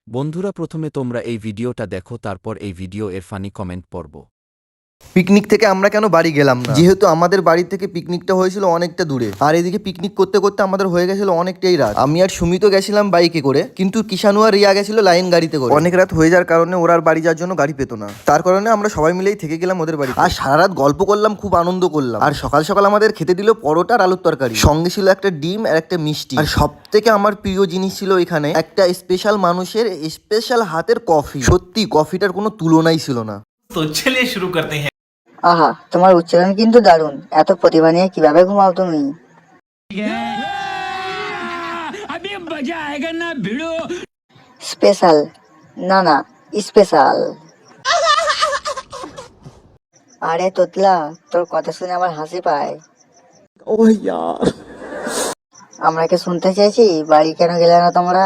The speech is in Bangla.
বন্ধুরা, প্রথমে তোমরা এই ভিডিওটা দেখো, তারপর এই ভিডিও এর ফানি কমেন্ট পড়ব। পিকনিক থেকে আমরা কেন বাড়ি গেলাম না, যেহেতু আমাদের বাড়ি থেকে পিকনিকটা হয়েছিল অনেকটা দূরে, আর এদিকে পিকনিক করতে করতে আমাদের হয়ে গেছিল অনেকটাই রাত। আমি আর সুমিত গেছিলাম বাইকে করে, কিন্তু কিষানু আর রিয়া গেছিল লাইন গাড়িতে করে। অনেক রাত হয়ে যাওয়ার কারণে ওরা আর বাড়ি যাওয়ার জন্য গাড়ি পেতো না, তার কারণে আমরা সবাই মিলেই থেকে গেলাম ওদের বাড়ি। আর সারা রাত গল্প করলাম, খুব আনন্দ করলাম। আর সকাল সকাল আমাদের খেতে দিল পরোটা আর আলুর তরকারি, সঙ্গে ছিল একটা ডিম আর একটা মিষ্টি। আর সব থেকে আমার প্রিয় জিনিস ছিল এখানে একটা স্পেশাল মানুষের স্পেশাল হাতের কফি। সত্যি কফিটার কোনো তুলনাই ছিল না। तो चलिए शुरू करते हैं। আহা, তোমার উচ্চারণ কিন্তু দারুণ। এত প্রতিভা নিয়ে কিভাবে ঘুমাও তুমি? স্পেশাল না না, স্পেশাল। আরে তোতলা, তোর কথা শুনে আমার হাসি পায়। আমরা কি শুনতে চাইছি বাড়ি কেন গেলে না তোমরা?